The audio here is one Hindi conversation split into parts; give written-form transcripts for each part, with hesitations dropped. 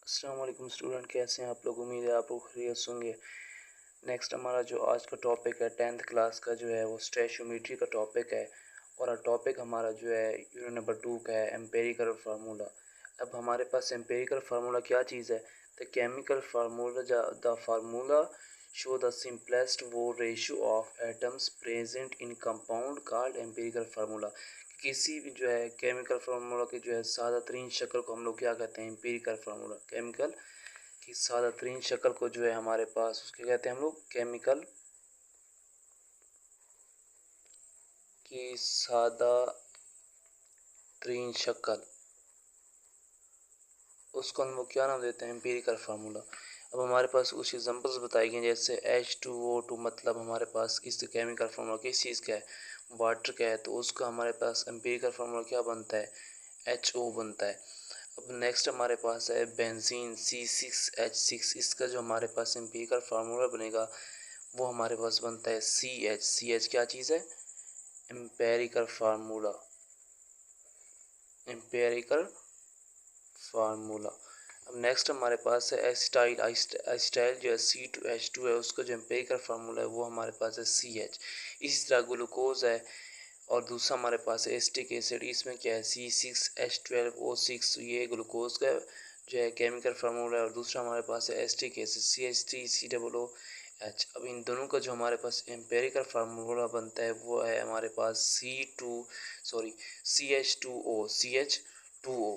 अस्सलाम वालेकुम स्टूडेंट, कैसे हैं आप लोग। उम्मीद है आप लोग खैरियत से होंगे। नेक्स्ट हमारा जो आज का टॉपिक है 10th क्लास का जो है वो स्टैचोमेट्री का टॉपिक है। और टॉपिक हमारा जो है यूनिट नंबर 2 का है एम्पेरिकल फार्मूला। अब हमारे पास एम्पेरिकल फार्मूला क्या चीज़ है। The chemical formula the formula show the simplest वो ratio of atoms present in compound called empirical formula. किसी भी जो है केमिकल फार्मूला की जो है सादा तरीन शक्ल को हम लोग क्या कहते हैं, एम्पिरिकल फार्मूला। केमिकल की सादा तरीन शक्ल को जो है हमारे पास उसके कहते हैं हम लोग केमिकल की सादा तरीन शक्ल, उसको हम लोग क्या नाम देते हैं, एम्पिरिकल फार्मूला। अब हमारे पास कुछ एग्जांपल्स बताई गई जैसे H2O2, मतलब हमारे पास इस केमिकल फार्मूला किस चीज़ का है, वाटर का है, तो उसका हमारे पास एम्पिरिकल फार्मूला क्या बनता है, HO बनता है। अब नेक्स्ट हमारे पास है बेंजीन C6H6, इसका जो हमारे पास एम्पिरिकल फार्मूला बनेगा वो हमारे पास बनता है CH क्या चीज़ है, एम्पेरिकल फार्मूला, एम्पेरिकल फार्मूला। अब नेक्स्ट हमारे पास है एसिटाइल जो है C2H2 है, उसका जो एम्पेरिकल फार्मूला है वो हमारे पास है CH। इसी तरह ग्लूकोज है और दूसरा हमारे पास है एसिटिक एसिड, इसमें क्या है C6H12O6, ये ग्लूकोज का जो है केमिकल फार्मूला है। और दूसरा हमारे पास है एसिटिक एसिड CH3COOH। अब इन दोनों का जो हमारे पास एम्पेरिकल फार्मूला बनता है वो है हमारे पास CH2O।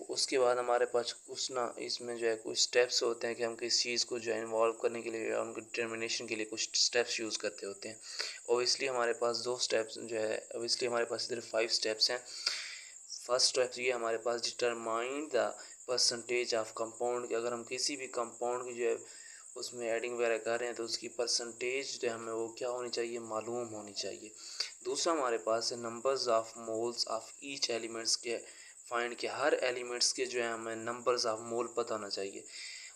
उसके बाद हमारे पास कुछ ना इसमें जो है कुछ स्टेप्स होते हैं कि हम किस चीज़ को जो है इन्वॉल्व करने के लिए या उनके डिटर्मिनेशन के लिए कुछ स्टेप्स यूज़ करते होते हैं। ओबियसली हमारे पास दो स्टेप्स जो है, ओबियसली हमारे पास इधर 5 स्टेप्स हैं। फर्स्ट स्टेप ये हमारे पास determine the percentage of compound, कि अगर हम किसी भी कंपाउंड की जो है उसमें एडिंग वगैरह कर रहे हैं तो उसकी परसेंटेज जो हमें वो क्या होनी चाहिए, मालूम होनी चाहिए। दूसरा हमारे पास है numbers of moles of each elements के फाइंड, के हर एलिमेंट्स के जो है हमें नंबर्स ऑफ मोल पता होना चाहिए।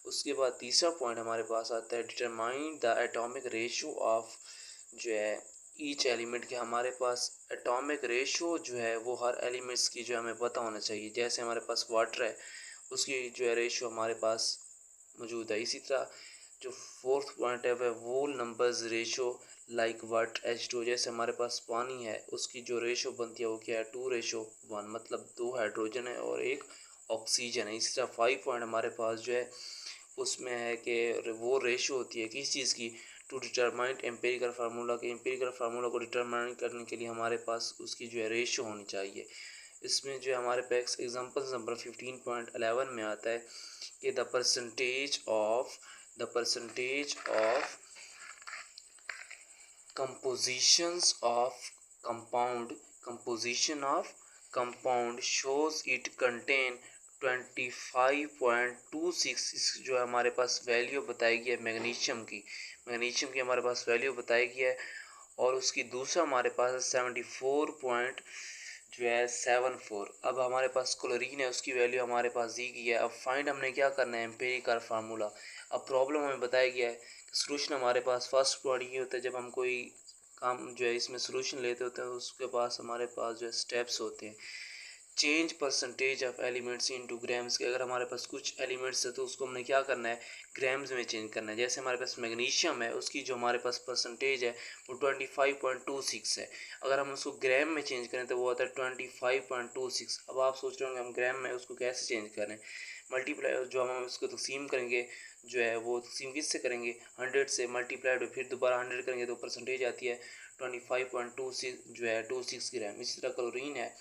उसके बाद तीसरा पॉइंट हमारे पास आता है determine the atomic ratio of जो है ईच एलिमेंट, के हमारे पास एटॉमिक रेशियो जो है वो हर एलिमेंट्स की जो हमें पता होना चाहिए। जैसे हमारे पास वाटर है उसकी जो है रेशियो हमारे पास मौजूद है। इसी तरह जो फोर्थ पॉइंट है वह whole numbers ratio like what H2, जैसे हमारे पास पानी है उसकी जो रेशियो बनती है वो क्या है 2:1, मतलब 2 हाइड्रोजन है और 1 ऑक्सीजन है। इसी तरह 5 पॉइंट हमारे पास जो है उसमें है कि वो रेशियो होती है किस चीज़ की, टू डिटरमाइन एम्पेरिकल फार्मूला के। एम्पेरिकल फार्मूला को डिटरमाइन करने के लिए हमारे पास उसकी जो है रेशियो होनी चाहिए। इसमें जो है हमारे पास एग्जांपल नंबर 15.11 में आता है कि the percentage of composition of compound shows it contain 25.26, जो है हमारे पास वैल्यू बताई गई है मैग्नीशियम की हमारे पास वैल्यू बताई गई है। और उसकी दूसरा हमारे पास है 74.74। अब हमारे पास क्लोरीन है उसकी वैल्यू हमारे पास दी गई है। अब फाइंड हमने क्या करना है, एम्पेरिकल फार्मूला। अब प्रॉब्लम हमें बताया गया है कि सोल्यूशन हमारे पास फर्स्ट पॉइंट ये होता है, जब हम कोई काम जो है इसमें सोल्यूशन लेते होते हैं उसके पास हमारे पास जो है स्टेप्स होते हैं। Change percentage of elements into grams, के अगर हमारे पास कुछ एलिमेंट्स है तो उसको हमने क्या करना है, ग्राम्स में चेंज करना है। जैसे हमारे पास मैग्नीशियम है उसकी जो हमारे पास परसेंटेज है वो 25.26 है। अगर हम उसको ग्राम में चेंज करें तो वो आता है 25.26। अब आप सोच रहे होंगे हम ग्राम में उसको कैसे चेंज करें, मल्टीप्लाई जो हम उसको तकसीम करेंगे जो है वो तकसीम किससे करेंगे, 100 से मल्टीप्लाइड फिर दोबारा 100 करेंगे तो परसेंटेज आती है 25.26 जो है 26 ग्राम। इसी तरह क्लोरीन है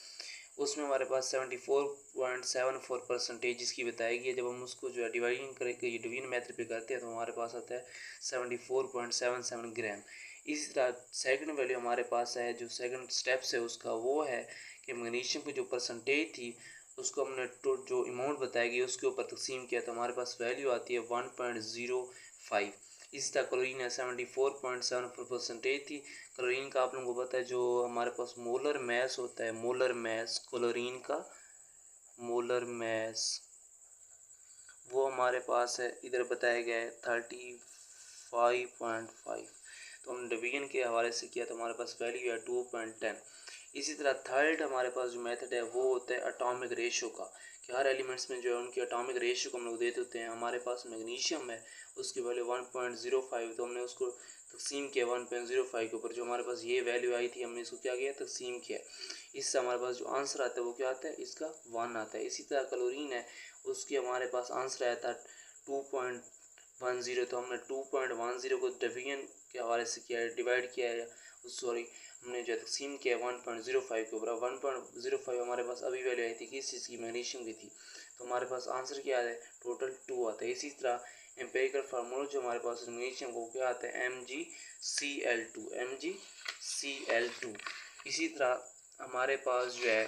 उसमें हमारे पास 74.74 परसेंटेज इसकी बताएगी है। जब हम उसको जो है डिवाइडिंग करके डिवीजन मेथड पे करते हैं तो हमारे पास आता है 74.77 ग्राम। इसी तरह सेकंड वैल्यू हमारे पास है, जो सेकंड स्टेप्स है उसका वो है कि मैग्नीशियम की जो परसेंटेज थी उसको हमने जो अमाउंट बताएगी उसके ऊपर तकसीम किया तो हमारे पास वैल्यू आती है 1.05। इसी तरह क्लोरीन है 74.74 परसेंटेज थी। क्लोरीन का आप लोगों को पता है जो हमारे पास मोलर मैस होता है, मोलर मैस क्लोरीन का मोलर मैस वो हमारे पास है इधर बताया गया है 35.5। तो हमने डिवीजन के हवाले से किया तो हमारे पास वैल्यू है 2.10। इसी तरह थर्ड हमारे पास जो मेथड है वो होता है एटॉमिक रेशियो का, कि कि हर एलिमेंट्स में जो है उनकी एटॉमिक रेशियो को हम लोग देते होते हैं। हमारे पास मैग्नीशियम है, उसकी वैल्यू 1.05, तो हमने उसको तकसीम किया 1.05 के ऊपर। जो हमारे पास ये वैल्यू आई थी हमने इसको क्या किया, तकसीम किया। इससे हमारे पास जो आंसर आता है वो क्या आता है, इसका 1 आता है। इसी तरह क्लोरीन है, उसकी हमारे पास आंसर आया था 2.10, तो हमने 2.10 को डिवीजन के हवाले से किया है, डिवाइड किया है, सॉरी हमने जो तकसीम किया 1.05 के ऊपर। 1.05 हमारे पास अभी वैल्यू आई थी किस चीज़ की, मैग्नीशियम की थी, तो हमारे पास आंसर क्या है, टोटल 2 आता है। इसी तरह एम्पेरिकल फार्मूला जो हमारे पास मैग्नीशियम को क्या आता है, MgCl2, MgCl2। इसी तरह हमारे पास जो है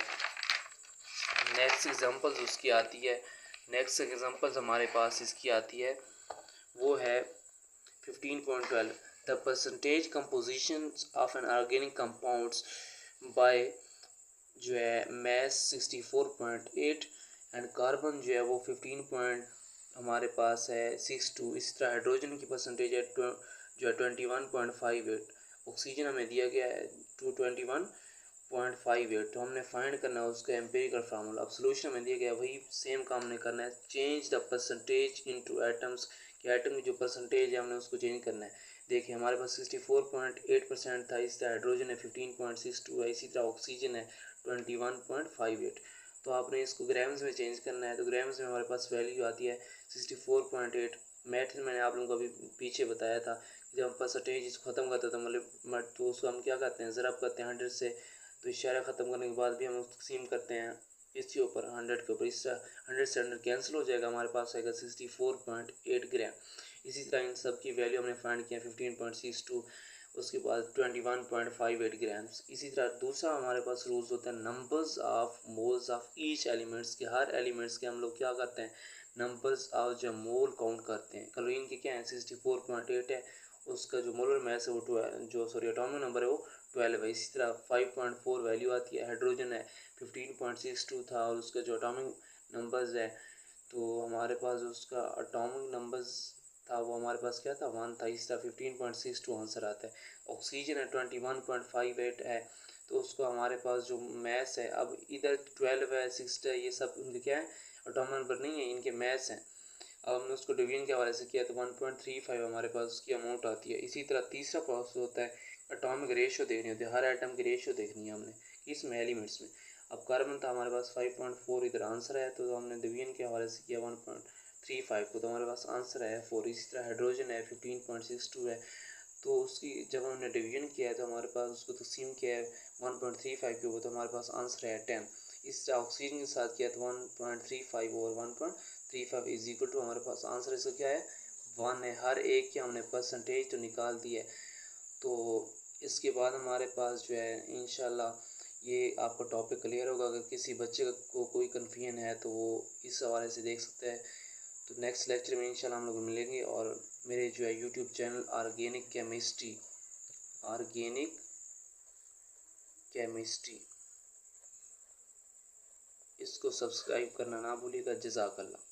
नेक्स्ट एग्जांपल्स उसकी आती है, नेक्स्ट एग्जांपल्स हमारे पास इसकी आती है, वो है 15.12, the percentage composition of an organic compounds by जो है मैस 64.8 एंड कार्बन जो है वो 15 हमारे पास है 62। इस तरह हाइड्रोजन की परसेंटेज है जो है 21.58, ऑक्सीजन हमें दिया गया है 21.58, तो हमने फाइंड करना है उसका एम्पिरिकल फार्मूला। अब सोल्यूशन हमें दिया गया है, वही सेम काम हमने करना है, change the percentage into atoms, कि एटम की जो परसेंटेज है हमने उसको चेंज करना है। देखिए हमारे पास 64.8% था, इस तरह हाइड्रोजन है 15.62 है, इसी तरह ऑक्सीजन है 21.58। तो आपने इसको ग्राम्स में चेंज करना है, तो ग्राम्स में हमारे पास वैल्यू आती है 64.8। मैथ मैंने आप लोगों को अभी पीछे बताया था, जब हम परसेंटेज इसको ख़त्म करते हैं तो मतलब तो उसको हम क्या करते हैं, ज़रब करते हैं 100 से, तो इशारा ख़त्म करने के बाद भी हम उसको तकसीम करते हैं इसके ऊपर 100 के ऊपर। इस 100 से 100 कैंसिल हो जाएगा, हमारे पास आएगा 64.8 ग्राम। इसी तरह इन सब की वैल्यू हमने फाइंड किया 15.62, उसके बाद 21.58 ग्राम्स। इसी तरह दूसरा हमारे पास रूल्स होता है numbers of moles of each elements के, हर एलिमेंट्स के हम लोग क्या करते हैं, नंबर्स ऑफ जो मोल काउंट करते हैं। क्लोरीन के क्या है 64.8 है, उसका जो मोलर मैस है वो जो सॉरी एटॉमिक नंबर है वो 12 है। इसी तरह 5.4 वैल्यू आती है, हाइड्रोजन है 15.62 था, और उसका जो एटॉमिक नंबर्स है तो हमारे पास उसका एटॉमिक नंबर्स था वो हमारे पास क्या था 1 था, इस तरह 15.62 आंसर आता है। ऑक्सीजन है 21.58 है, तो उसको हमारे पास जो मैस है, अब इधर 12 है 6 है, ये सब इनके क्या है एटॉमिक नंबर नहीं है, इनके मैस हैं। अब हमने उसको डिवीजन के हवाले से किया तो 1.35 हमारे पास उसकी अमाउंट आती है। इसी तरह तीसरा प्रोसेस होता है एटॉमिक रेशियो देखनी होती है, हर एटम की रेशियो देखनी है हमने इसमें एलिमेंट्स में। अब कार्बन था हमारे पास 5.4 इधर आंसर है, तो हमने डिवीजन के हवाले से किया 1.35 को, तो हमारे पास आंसर है 4। इसी तरह हाइड्रोजन है 15.62 है, तो उसकी जब हमने डिवीजन किया है तो हमारे पास उसको तकसीम किया है 1.35 के ऊपर, तो हमारे पास आंसर है 10। इस तरह ऑक्सीजन के साथ किया तो 1.35 और 1.35 इज इक्वल टू हमारे पास आंसर इसका क्या है 1 है। हर एक की हमने परसेंटेज तो निकाल दी है। तो इसके बाद हमारे पास जो है इंशाल्लाह ये आपका टॉपिक क्लियर होगा। अगर किसी बच्चे को कोई कन्फ्यूजन है तो वो इस हवाले से देख सकते हैं। तो नेक्स्ट लेक्चर में इंशाल्लाह हम लोग मिलेंगे, और मेरे जो है यूट्यूब चैनल ऑर्गेनिक केमिस्ट्री इसको सब्सक्राइब करना ना भूलिएगा। जज़ाकल्लाह।